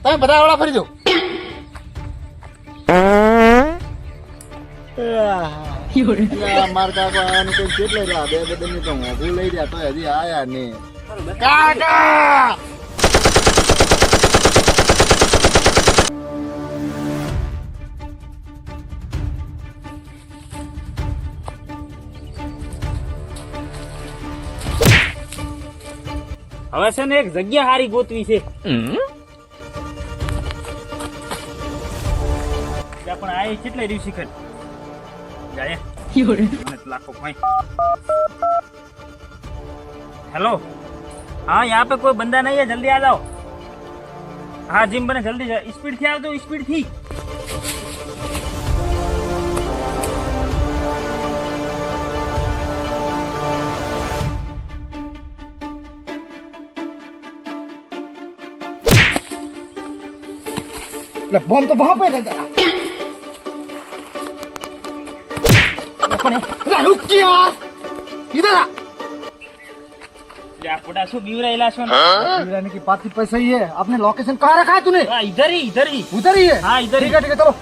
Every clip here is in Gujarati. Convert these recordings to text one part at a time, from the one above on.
તમે બધા વાળા ફરી જાઓ. માર કાકો આનું કઈ કેટલે રહ્યા બે બદલની તો હું લઈ રહ્યા તો હજી આયા ને કાકા હવે છે ને એક જગ્યા હારી ગોતવી છે પણ આ કેટલા દિવસી ખર જાય लाखों भाई हेलो हाँ यहाँ पे कोई बंदा नहीं है जल्दी आ जाओ हाँ जिम बने जल्दी स्पीड थी आ जाओ स्पीड थी बम तो वहां पे रहेगा रुक यार इधर आ पुड़ा सो बीवरेला सो रहने की बात ही पैसा ही है आपने लोकेशन कहाँ रखा है तूने इधर ही उधर ही है हाँ इधर ठीक है चलो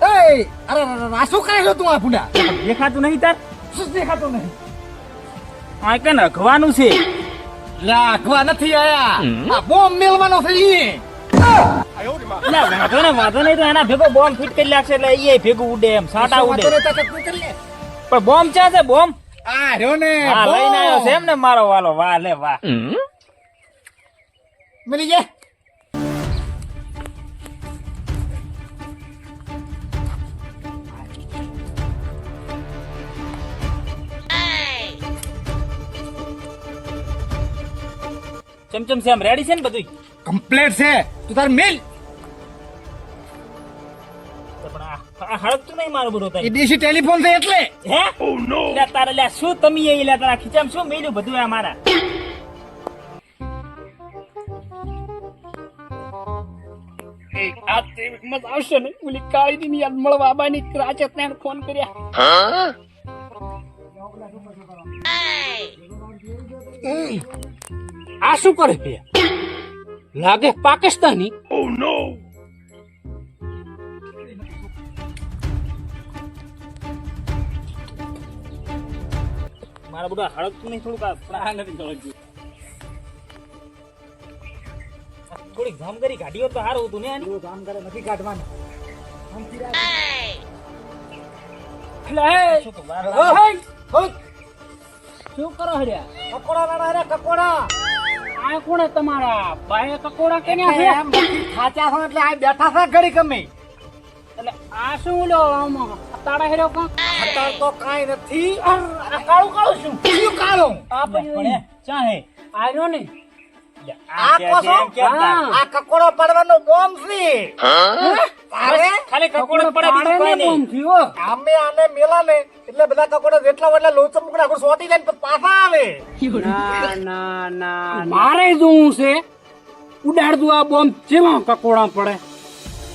अरे रासो करे लो तुम पुड़ा देखा तो नहीं तार देखा तो नहीं આ કે નખવાનું છે રાખવા નથી આયા આ બોમ્બ મેલવાનો છે ઈ વાંધો નહીં તો એના ભેગો બોમ્બ ફિટ કરી લાગશે એટલે એ ભેગું ઉડે એમ સાટા ઉડે પણ બોમ્બ ચા છે બોમ્બ આ રહ્યો ને હા લઈને આવ્યો છે એમ ને મારો વાલો વાહ લે વાહ મળી જાય ચમચમ છે આમ રેડી છે ને બધું કમ્પ્લીટ છે તું તાર મિલ પણ આ હળકતું નહીં મારું બધું એ દેશી ટેલિફોન છે એટલે હે ઓ નો લે તારે લે શું તમે એ લે તારા ખીચામ શું મેલ્યું બધું આ મારા આ તે મત આવશે ને ઓલી કાળી ની યાદ મળવા આબાની રાચે ત્યાં ફોન કર્યા આ શું કરે છે લાગે પાકિસ્તાની ઓ નો મારા બધા હળકતું નહીં થોડુંક પ્રાણ નથી હળકતું થોડીક જામ કરી કાઢ્યો તો સારું હતું ને જામ કરે નથી કાઢવાનું શું કરો હર્યા કકોડા લાડા રે કકોડા આ કોણ તમારા બાય કકોડા કેને છે ખાચા છો એટલે આ બેઠા છે ઘડી ગમે એટલે આ શું ઓલો તાડા હેરો કા અત્યારે તો કાઈ નથી આ કાળું કાળું શું શું કાળું આ પણ ચા હે આર્યો ને આ કોસો આ કકોડો પડવાનો બોમ્બ છે અરે ખાલી કકોડો પડે બીજું કોઈ નહીં આમે આને મેલા ને એટલે બધા કકોડા જેટલા વડલા લોચમ મુકડા આગળ સોટી જાય ને પાછા આવે ના ના મારે જોવું છે ઉડાડ દઉં આ બોમ્બ જેમાં કકોડા પડે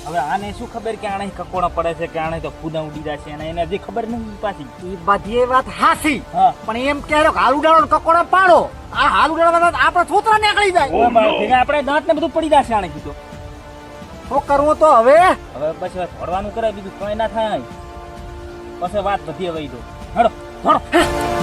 હવે આને શું ખબર કે આને કકોડા પડે છે કે આને તો ફૂદા ઉડી જશે અને એને હજી ખબર નથી પાછી એ બધી વાત હાસી હા પણ એમ કહેરો હાલ ઉડાડો કકોડા પાડો આ હાલ ઉડાડવા આપણે છોતરા નીકળી જાય આપણે દાંત ને બધું પડી જશે આને કીધું શું કરવું તો હવે પછી ભરવાનું કરે બીજું કઈ ના થાય પછી વાત બધી હવે દો હડો હડો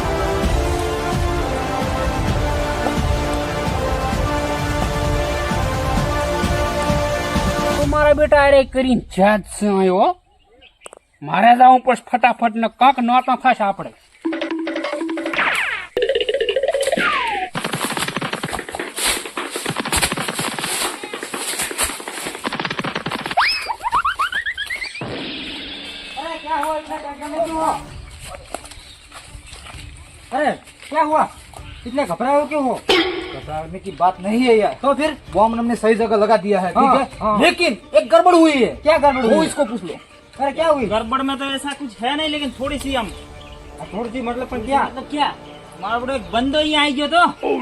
મારા બેટા અરે કરીને જાત છે આવ્યો મારે જાઉં પણ ફટાફટ ને કાંક નોતા થશે આપણે अरे क्या हुआ इतने घबराए हो क्यों हो घबराने की बात नहीं है यार तो फिर बॉम्ब हमने सही जगह लगा दिया है ठीक है लेकिन एक गड़बड़ हुई है क्या गड़बड़ हुई इसको पूछ लो अरे क्या हुई गड़बड़ में तो ऐसा कुछ है नहीं लेकिन थोड़ी सी हम थोड़ी सी मतलब पर क्या क्या મારો બધો એક બંદો અહીંયા આવી ગયો તો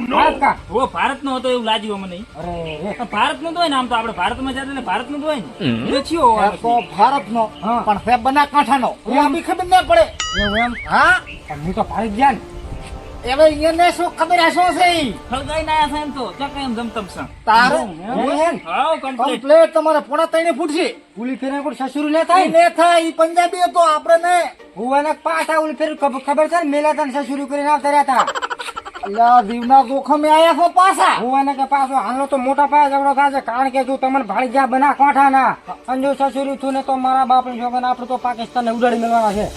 भारत का वो भारत નો હતો એવું લાગ્યું મને अरे ભારત નો તો હોય ને આમ તો આપણે ભારતમાં જતા એટલે ભારત નો તો હોય ને तो भारत नो પણ સાહેબ બના કાંઠા નો એ બી ખબર ના પડે એવું એમ હા પણ હું તો ભાળી ગયા ને હવે એને શું ખબર હશે છે ખળગાઈ ના આયા એમ તો ચા કઈ જમતમ છે તારે એવું એમ હાવ કમ્પ્લીટ કમ્પ્લેટ તમારે પોણા ત્રણે ફૂટશે પુલી ફેરે કોઈ સસુરું લે થાય ને થાય ઈ પંજાબી હતો આપણે ને હું એને પાછા ઓલી ફેર ખબર છે ને મેલા તને સસુરું કરીને આવતા રહ્યા હતા અલ્યા જીવના જોખમે આયા છો પાછા હું એને કે પાછો હાલો તો મોટા પાયે ઝઘડો થશે કારણ કે તું તમને ભાળી જા બના કોઠા ના અને જો સસુરું થયું ને તો મારા બાપ ની છોકરા આપણે તો પાકિસ્તાન ને ઉડાડી મેળવાના છે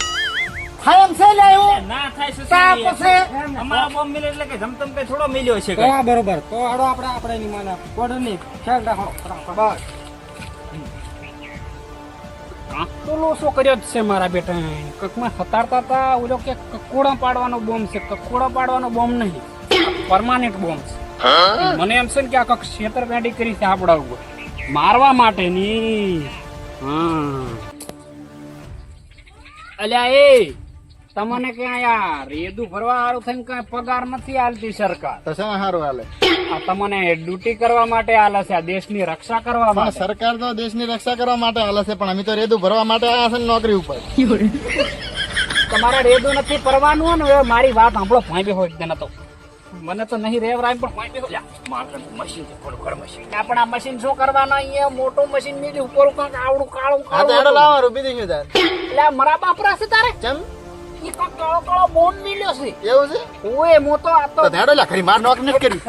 થાય એમ છે લે એવું ના થાય છે તા પછી અમારા બોમ્બ મિલે એટલે કે જમતમ કઈ થોડો મિલ્યો છે તો આ બરોબર તો હાડો આપણે ની માને કોડર ની ખ્યાલ રાખો બસ તો લોસો કર્યો જ છે મારા બેટા કકમાં હતારતા હતા ઓલો કે કકોડા પાડવાનો બોમ્બ છે કકોડા પાડવાનો બોમ્બ નહીં પરમાનન્ટ બોમ્બ છે મને એમ છે ને કે આ કક છેતરપિંડી કરી છે આપણા ઉપર મારવા માટેની હા અલ્યા એ તમને ક્યાં યાર રેદું ફરવા હારું થઈને કઈ પગાર નથી આલતી સરકાર તો શા હારું હાલે આ તમને ડ્યુટી કરવા માટે આલે છે આ દેશની રક્ષા કરવા પણ માટે સરકાર તો દેશની રક્ષા કરવા માટે હાલે છે પણ અમે તો રેદું ભરવા માટે આવ્યા છે ને નોકરી ઉપર તમારે રેદું નથી પરવાનું હોય ને હવે મારી વાત સાંભળો ભાઈ હોય તેને તો મને તો નહીં રેવરાય પણ ભાઈ બેહો મશીન છે થોડું ઘર મશીન પણ આ મશીન શું કરવાનું અહીંયા મોટું મશીન મીડી ઉપર કાંક આવડું કાળું હા તો એડો લાવો રૂપી દઈશું તાર એટલે આ મરા બાપરા છે તારે ચમ ઈ કાંક કાળો કાળો બોન્ડ મિલ્યો છે એવું છે ઓએ મોટો આ તો તો ધેડો લા ખરી માર નોકરી નથી કરી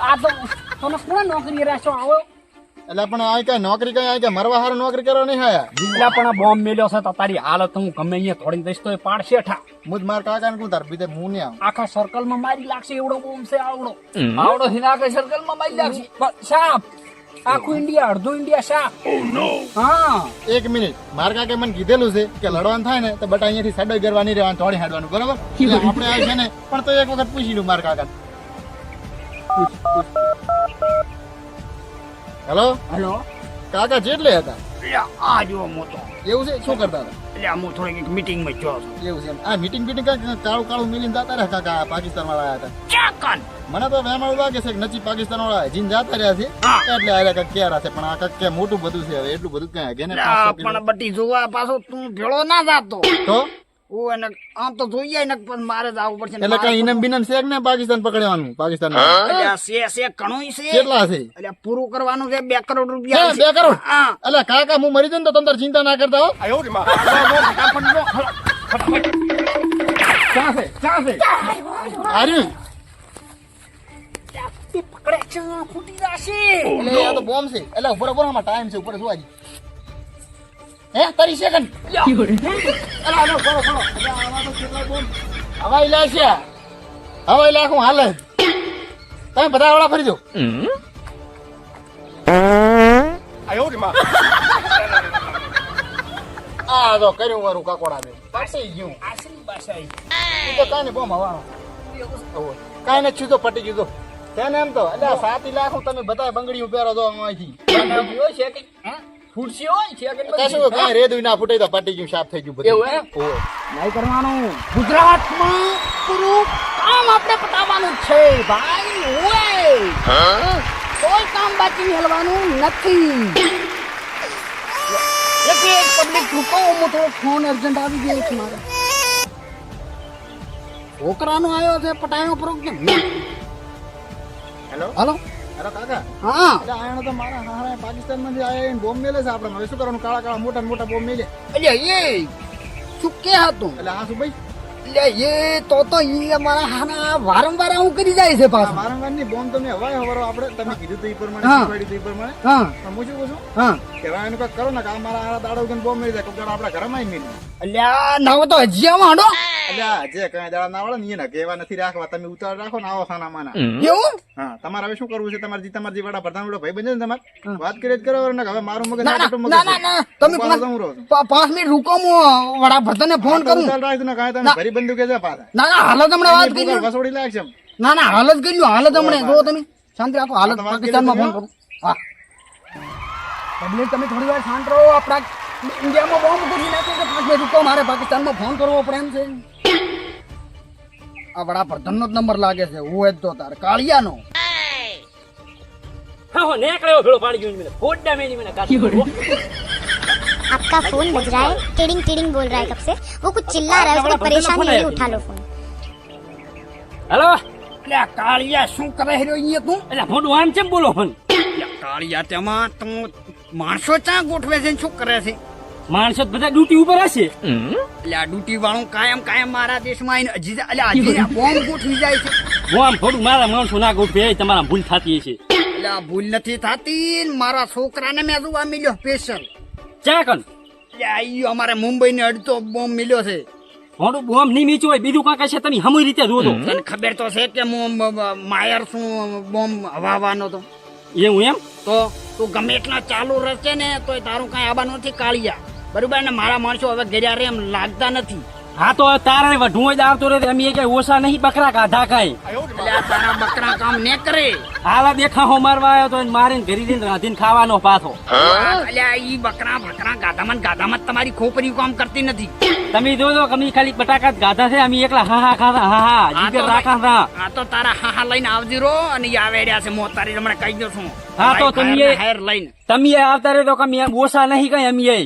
આ તો તને કોણ નોકરી રાખ્યો આવો એટલે પણ આ કઈ નોકરી કઈ આ કઈ મરવા હારું નોકરી કરવા નહીં આયા એટલે પણ આ બોમ્બ મિલ્યો છે તો તારી હાલત હું ગમે અહીંયા થોડી દઈશ તો એ પાડશે ઠા મુજ માર કાકા ને કોણ તાર બીજે હું નહીં આવું આખા સર્કલમાં મારી લાગશે એવડો બોમ્બ છે આવડો થી આખા સર્કલમાં મારી લાગશે સાપ આખું ઇન્ડિયા અડધું ઇન્ડિયા સાપ હા 1 મિનિટ માર કાકે મને કીધેલું છે કે લડવાનું થાય ને તો બટા અહીંયાથી સાડો ગરવા નહીં રહેવાનું થોડી હાડવાનું બરોબર એટલે આપણે આવી છે ને પણ તો એક વખત પૂછી લઉં માર કાકા હેલો હેલો કાકા જેટલે હતા આ જો મોટો એવું છે શું કરતા હતા એટલે હું થોડીક મીટિંગમાં ગયો હતો એવું છે એમ. આ મીટિંગ બીટિંગ કાળું કાળું મિલીને જતા રહ્યા કાકા પાકિસ્તાન વાળા આવ્યા હતા ચાકન મને તો વેમાળ લાગે છે કે નચી પાકિસ્તાન વાળા જીન જાતા રહ્યા છે એટલે આરે કઈક ક્યાં છે પણ આ કઈક કે મોટું બધું છે હવે એટલું બધું કઈ હગે ને 500 કિલો. પણ બટી જોવા પાછો તું ભેળો ના જાતો તો ઓ એને આમ તો જોઈએ ને પણ મારે જ આવવું પડશે એટલે કઈ ઇનામ બિનામ છે કે ને પાકિસ્તાન પકડવાનું પાકિસ્તાન છે ઘણું છે કેટલા છે એટલે પૂરું કરવાનું છે 2 કરોડ હે, રૂપિયા 2 કરોડ હા એટલે કાકા હું મરી જાઉં ને તો તમે તાર ચિંતા ના કરતા હો આર્યું પકડે છે ફૂટી જશે એટલે આ તો બોમ્બ છે એટલે ઉપર ઉપર આમાં ટાઈમ છે ઉપર જોવાજી હે 30 સેકન્ડ હવાઈ લાખ છે હવાઈ લાખ હું હાલે તમે બધા વાળા ફરી દો આ તો કર્યું મારું કાકોડા દે પાસી ગયું આસરી બાસાઈ ઈ તો કાંઈ નહીં બોમ્બ હવાનો કાંઈ નથી છૂટો પટી ગયું તો તેને એમ તો એટલે 7 લાખ તમે બધા બંગડીઓ પહેરો તો અહીંથી બનાવ્યો છે કે હે ફૂટશે હોય છે કે કશું કાંઈ રેદું ના ફૂટે તો પટી ગયું સાફ થઈ ગયું બધું એવું એમ? ઓય. નહીં કરવાનું ગુજરાતમાં પૂરું કામ આપણે પતાવવાનું છે ભાઈ ઓએ કોઈ કામ બાકી હલવાનું નથી એક પબ્લિક રૂકો મોટો ફોન અર્જન્ટ આવી ગયો છે મારે છોકરાનો આવ્યો છે પટાયો પ્રોગ્રામ હેલો હાલો હેલો કાકા હા એટલે આયણો તો મારા હારા પાકિસ્તાનમાંથી આયા બોમ્બ મેલે છે આપણે હવે શું કરવાનું કાળા કાળા મોટા ને મોટા બોમ્બ મેલે એટલે એ શું કે હતું એટલે હા શું ભાઈ એટલે એ તો ઈ અમારા હાના વારંવાર આવું કરી જાય છે પાછું વારંવાર ની બોમ્બ તમને હવાય હવારો આપણે તમે કીધું તો એ પ્રમાણે હા. શીખવાડ્યું તો એ પ્રમાણે હા પણ હું શું કહું છું હા કે હવે એનું કંઈક કરો ને કે આ મારા હારા દાડો ઉગીને બોમ્બ મેળી જાય કોક દાડો આપણા ઘરમાં મેળી અલ્યા ના તો હજી આમાં હાડો એટલે આ જે કઈ દાડા ના આવડે ને એને કહેવા નથી રાખવા તમે ઉતાર રાખો ને આવો સાના માના એવું હા તમારે હવે શું કરવું છે તમારે જે વાડા પ્રધાન ભાઈ બને ને તમારે વાત કરી જ કરો ને હવે મારું મગજ ના આ ટોટું મગજ ના ના ના તમે ઉપાડો તો હું રહું છું. 5 મિનિટ રૂકો હું વડાપ્રધાનને ફોન કરું ઉતાર રાખજો ને કાંઈ તમે ભરી બંદૂકે છે પાછા ના ના હાલત હમણાં વાત કરી એની વસોડી લાગશે એમ. ના ના હાલત કરી લ્યો હાલત હમણાં જો તમે શાંતિ રાખો હાલત તમારે પાકિસ્તાનમાં ફોન કીધું કરું હા પબ્લિક તમે થોડી વાર શાંત રહો આપણા ઇન્ડિયામાં બોમ્બ કરી નાખે કે 5 મિનિટ રૂકો મારે પાકિસ્તાનમાં ફોન કરવો પડે એમ છે આ વડાપ્રધાનનો જ નંબર લાગે છે હું જ તો તાર કાળિયાનો હા હો નેકળ્યો ભેળો પાડી ગયો મને ફોડડા મેની મને કાઢી आपका फोन बज रहा है, टिडिंग टिडिंग बोल रहा है कब से, वो कुछ चिल्ला रहा है, उसको परेशानी है, उठा लो फोन। હેલો એટલે આ કાળિયા શું કરે રહ્યો અહીંયા તું? એટલે મોઢું આમ ચેમ બોલો પણ એટલે કાળિયા તેમાં તું માણસો ચા ગોઠવે છે ને શું કરે છે? માણસો તો બધા ડ્યુટી ઉપર હશે એટલે આ ડ્યુટી વાળું કાયમ મારા દેશમાં આવીને હજી બોમ્બ ગોઠવી જાય છે. હું આમ થોડું મારા માણસો ના ગોઠવે તમારા ભૂલ થતી હશે એટલે આ ભૂલ નથી થતી ને મારા છોકરાને મેં જોવા મળ્યો સ્પેશિયલ. ચા કન એટલે આ ઈ અમારે મુંબઈ ને અડધો બોમ્બ મળ્યો છે. મોઢું બોમ્બ નહીં મીચ્યું હોય બીજું કાંઈ છે તમે હમુય રીતે જુઓ તો તને ખબર તો છે કે હું માયર શું બોમ્બ હવાનો તો એવું એમ તો તું ગમે એટલા ચાલુ રહેશે ને તો તારું કઈ આવવાનું નથી કાળિયા, બરોબર ને? મારા માણસો હવે ઘેર્યા રે એમ લાગતા નથી. હા તો તારે વઢું જ આવતો રહે અમે કઈ ઓછા નહીં બકરા કાઢા કાંઈ એટલે આ તારા બકરા કામ ને કરે. હાલા દેખાહો મારવા આવ્યો તો એને મારીને ઘરી દઈને રાંધીને ખાવાનો પાછો. એટલે ઈ બકરા ગાધામાં તમારી ખોપરી કામ કરતી નથી. તમે જોજો કે અમે ખાલી બટાકા જ ગાધા છે અમે એકલા હા હા ખાધા હા હા જીગર રાખા હતા. આ તો તારા હાહા લઈને આવજી રો અને ઈ આવે રહ્યા છે મોતારી હમણાં કહી દો છું. હા તો તમે હાયર લઈને તમે આવતા રહે તો કે અમે ઓછા નહીં કઈ અમે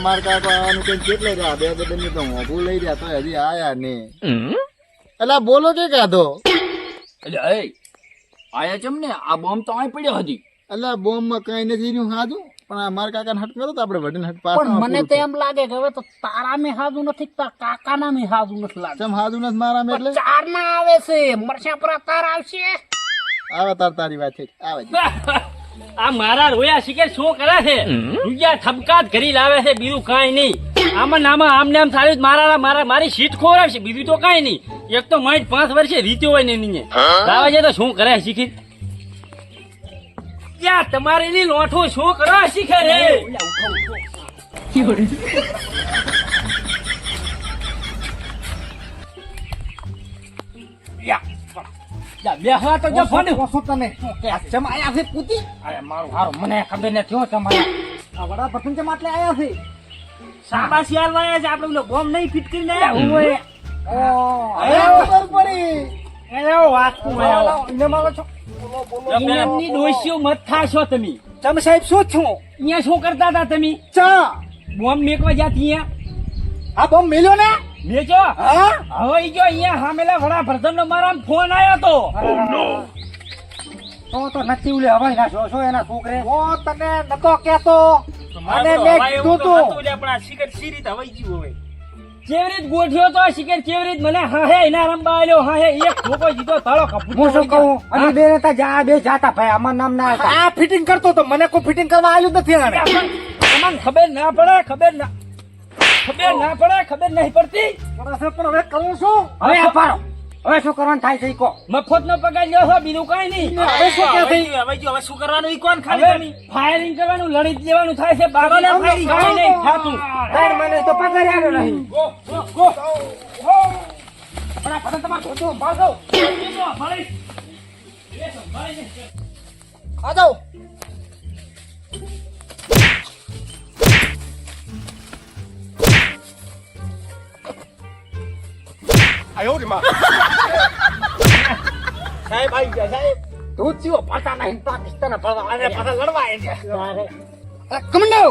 માર કાકા આનું કઈ કેટલે રહ્યા બે બદલની તો મોભું લઈ રહ્યા તો હજી આયા ને. એટલે બોલો કે કાધો? એટલે આયા ચમ ને આ બોમ્બ તો અહીં પડ્યો હતી. એટલે બોમ્બ માં કઈ નથી રહ્યું હાજુ, પણ આ માર કાકા હટ કરો તો આપણે વડીને હટ પાસ. પણ મને તો એમ લાગે કે હવે તો તારા મેં હાજુ નથી, તારા કાકાના મેં હાજુ નથી લાગે. ચમ હાજુ નથી મારા મેં એટલે ચાર ના આવે છે મરસા પર તાર આવશે. આવે તારી વાત છે આવે છે. આ મારા રોયા શિકાર શું કરે છે રૂપિયા ઠપકા જ ઘરી લાવે છે બીજું કાંઈ નહીં. આમાં નામાં આમને આમ સારી મારી સીટ ખોરાવશે બીજું તો કાંઈ નહીં. એક તો માઇટ 5 વર્ષે રીત્યો હોય ને એની લાવે છે તો શું કરે શીખી ત્યાં તમારે એની લોઠો શું કરવા શીખે રે બેહવા તો જો ફોન તમે ચમ આયા છે પૂતી? અરે મારું હારું મને ખબર નથી હો તમારે આ વડાપ્રધાન ચમ આટલે આયા છે? શાબાશી આલવા આવ્યા છે આપણે ઓલો બોમ્બ નહીં ફિટ કરીને હવે ખબર પડી. એને મારો છો એમની ડોશીઓ મત થાશો તમે. તમે સાહેબ શું છો? અહીંયા શું કરતા હતા તમે? ચા બોમ્બ મેકવા જાતી અહીંયા આ બોમ્બ મેલ્યો ને? મેચો હા હવે ઈ જો અહીંયા સામેલા વડાપ્રધાન નો મારા ફોન આવ્યો તો નથી ઉલે હવાઈ ના છો એના છોકરે. ઓ તને નતો કેતો મને મેં કીધું તું. કેવી રીત ગોઠ્યો તો શિકાર કેવી રીત મને હા હે એના રંબા આલ્યો હા હે એક ઠોકો જીતો તાળો કપૂર. હું શું કહું? અને બે નેતા જા બે જાતા ભાઈ અમાર નામ ના હતા. આ ફિટિંગ કરતો તો મને કોઈ ફિટિંગ કરવા આવ્યું નથી આને. તમને ખબર ના પડે ખબર નહીં પડતી. પણ હવે કરું શું? હવે આ પાડો. હવે શું કરવાનું થાય છે ઈ કહો. મફત નો પગાર લ્યો છો બીજું કઈ નહીં. હવે શું કે થઈ? હવે શું કરવાનું ઈ કોણ હવે ફાયરિંગ કરવાનું લડી જ લેવાનું થાય છે બારોને ફાયરિંગ કઈ નહીં થાતું. 3 મહિને તો પગાર આવ્યો નહીં. પણ આ પતંગ તમારે ખોટો ભાગો આ જાઓ. સાહેબ આવી ગયા સાહેબ. તું ચિયો પાટા નહીં પાકિસ્તાન પડવા અને પાછા લડવા આવ્યા. કમંડો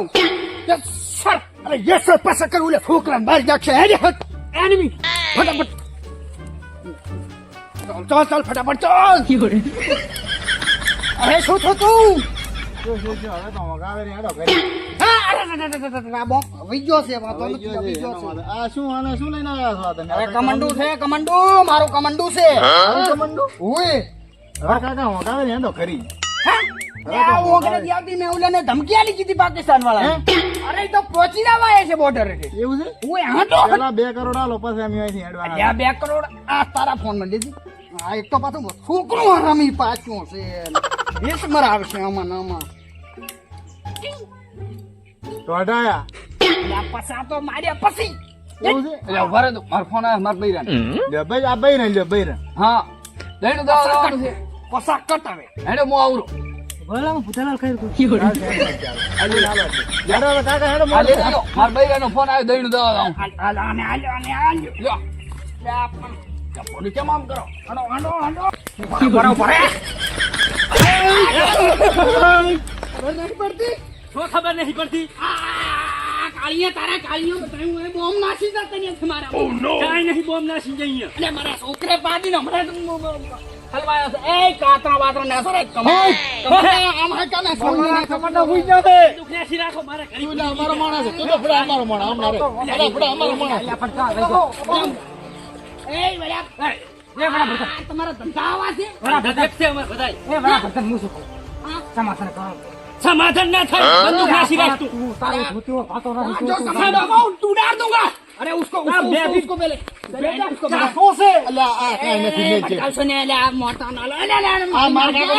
સર અરે યસ સર પાછા કરું લે છોકરાને બહાર જાશે હેડે હટ એનિમી ફટાફટ ચાલ ફટાફટ ચાલ. અરે શું થયું તું? હવે તો મગાવે ને હેડો ઘરે. હા અરે બોમ્બ વઈજો છે વાતો હવે નથી ગયો છે, વઈજો છે. આ શું આને શું લઈને આવ્યા છો આ તમે? અરે કમંડુ છે કમંડુ મારું કમંડુ છે. કમંડુ? ઓય હવે કાકા મગાવે ને હેડો ઘરી. આ ઓગણેથી આવતી મેં ઓલાને ધમકી આલી કીધી પાકિસ્તાન વાળા. અરે ઈ તો પહોંચી જવા આવ્યા છે બોર્ડર એવું છે? ઓય હાટો પેલા 2 કરોડ આલો પછી અમે અહીંથી હેડવાના. ત્યાં 2 કરોડ આ તારા ફોન માં લીધી. આ એક તો પાછું છોકરું રમી પાછું છે રીસ મરાવશે આમાં આમાં. તો હટાયા. પસા તો માર્યા પછી એવું છે? ઉભા રહે તો મારો ફોન આવે મારા બૈરા. લ્યો ભાઈ આ બઈ ને લ્યો બઈ ને. હા લઈને તો આવવાનું છે. પસા કટ આવે. હેડો હું આવરો. હેડો હવે કાકા હેડો આ લઈ લ્યો. મારા બૈરાનો ફોન આવ્યો દઈને દવા આવું. આને આલ્યો લ્યો. લે પણ પોલીસ કેમ આમ કરો? હાંડો બરાબર ખબર નથી પડતી શું ખબર નહીં પડતી? કાળિયા તારા કાળિયો બતાવ્યું એ બોમ્બ નાસી જતા નથી મારા કાંઈ નહીં બોમ્બ નાસી જઈએ. અને મારા છોકરે પાડીને હમણાં હલવાયો છે. એ કાતરા બાતરા નાસો રે કમાય આમ હકા ના કમાન્ડો હુઈ ગયો છે. દુખિયાસી રાખો મારે ઘરે. તું જા અમારો માણસ છે તું તો ફડા અમારો માણસ આમ ના રે ફડા અમારો માણસ અલ્યા પણ ક્યાં રહી ગયો? એ વડા તમારા ધંધા આવા છે બધા દેખશે અમે બધાય. એ વડાપ્રધાન હું શું કહું? સમાધાન કરો. સમાધાન ના થાય. બંદૂક નાસી રાખ તું. તું તારી ધોતીઓ ભાતો નથી જો જોતું. સફાડો હું ઉડાડ દૂંગા અરે उसको उसको पहले શું છે? અલ્યા આ કાઈ નથી મેલ છે કાલસો ને લે આ મોટા ના લે લે આ માર કાકા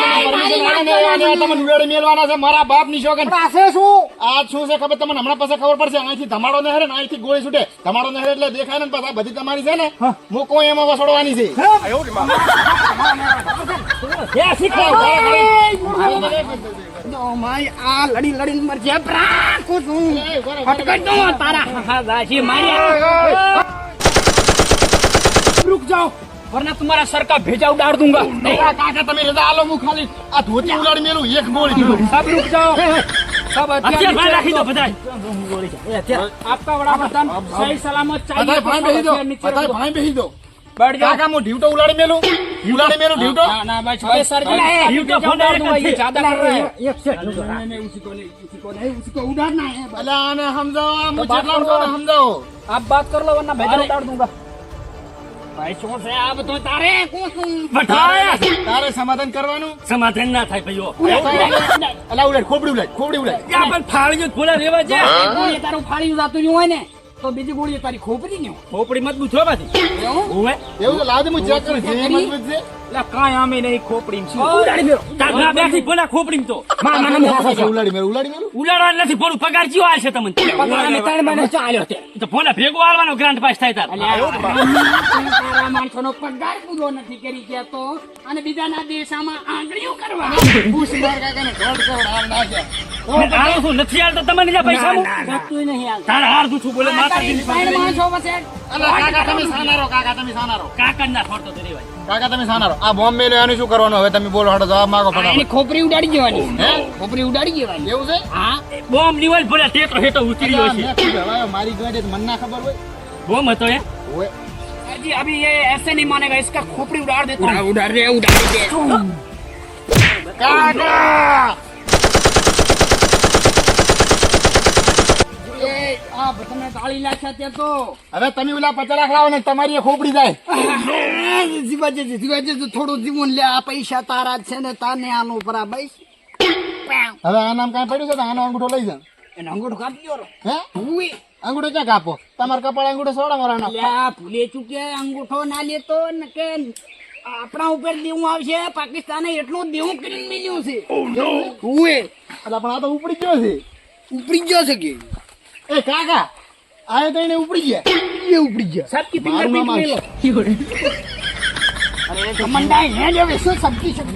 તમને ઉડાડી મેલવાના છે મારા બાપ ની શોગન પણ આ છે શું? આ શું છે ખબર તમને હમણાં પાસે ખબર પડશે અહીંથી ધમાડો ને હરે ને અહીંથી ગોળી છૂટે ધમાડો ને હરે એટલે દેખાય ને પાછા બધી તમારી છે ને મૂકો એમાં વસોડવાની છે એ શીખો. નો માય આ લડી લડી મર જે પ્રા કો તું ફટકટ દો તારા હા દાશી માર્યા रुक जाओ वरना तुम्हारा सर का भेजा उडाड़ दूंगा કાકા તમે રજા આલો હું ખાલી આ ધોતી ઉડાડી મેલું એક ગોળી છૂટે सब रुक जाओ सब અત્યારે ભાઈ રાખી દો બધાય. आपका बड़ा प्रधान सही सलामत બધાય ભાઈ બેહી દો चाहिए બધાય ભાઈ બેહી દો बैठ जाओ કાકા હું ઢીવટો ઉડાડી મેલું ઢીવટો ना ना बस अरे सर जी यूं तो फोन डायरेक्ट ये ज्यादा कर रहे हैं એક છે. नहीं उसी को नहीं उसी को उड़ाना है અલ્યા આને સમજાવો હું જેટલા ને સમજાવો आप बात कर लो वरना भेजा उतार दूंगा भाई શું છે આ બધું તારે કોણ બધાય. તારે સમાધાન કરવાનું સમાધાન ના થાય ભાઈઓ. અલા ઉડાડ ખોપડી ઉડાડ ત્યાં પણ ફાળ્યું જ ભૂલા રેવા છે. ગોળી તારું ફાડી જાતું હોય ને તો બીજી ગોળી તારી ખોપરી ને ખોપડી મજબૂત હોય પાછી. ઓવે. એવું તો લાવ દે હું ચેક કરું જે મજબૂત છે એટલે કાંઈ આમે નહીં ખોપડી તાર ના બેઠી ભૂલા ખોપડી તો ઉલાડી મેલું ઉલાડવા નથી ભોળું પગાર જીવો આવશે તમને. તો ભોલા ભેગો આવવાનો ગ્રાન્ટ પાસ થાય તાર. તારા માણસોનો પગાર પૂરો નથી કરી ગયા તો અને બીજાના દેશામાં આંગળીઓ કરવા પૂછ માર કાકાને ઘોડ કવડ હાલ નાખ્યા મેં હારું શું નથી હાલતા તમને જા પૈસા હું? જતું નહીં હાલ તાર હાર દુછું બોલે માતાજીની પાસે. માણસો વસે અલા કાકા તમે સાનારો કાકા ના ફોડતો તો રેવાય. કાકા તમે સાનારો આ બોમ્બ મેલ્યો એનું શું કરવાનું હવે તમે બોલો હડો જવાબ માંગો એની ફટાફટ ખોપરી ઉડાડી દેવાની હે ખોપરી ઉડાડી દેવાની એવું છે હા બોમ્બ નિવાલ ભલે ટેકો હેઠો ઉતર્યો અલા, છે. મેં કીધું, હવે મારી ગઈ મને ના ખબર હોય બોમ્બ હતો એ. ઓય सर जी अभी ये ऐसे नहीं मानेगा इसका खोपड़ी उड़ाड़ देता हूँ उड़ाड़ दे કાકા आप તમે ગાળી લાખ્યા તે તો હવે તમે ઓલા 50 લાખ લાવો ને તમારી એ ખોપડી જાય જીવાજી થોડું જીવન લે આ પૈસા તારા જ છે ને તાને આનો પર આ ભાઈ હવે આ નામ કાંઈ પડ્યું છે તો આનો અંગૂઠો લઈ જા એને અંગૂઠો કાપી દો હે હુઈ અંગૂઠો ક્યાં કાપો તમારા કપાળ અંગૂઠો સોડા મારવાનો લ્યા ભૂલે ચૂકે અંગૂઠો ના લેતો ને કે આપણા ઉપર દેવું આવશે પાકિસ્તાને એટલું દેવું કરીને મિલ્યું છે હુએ એટલે પણ આ તો ઉપડી ગયો છે ઉપડી ગયો છે કે એ કાકા આ તો એને ઉપડી ગયા ये उपड़ी गया सबकी मारूंगा फिंगरप्रिंट ले लो अरे कमंडा है जो सबकी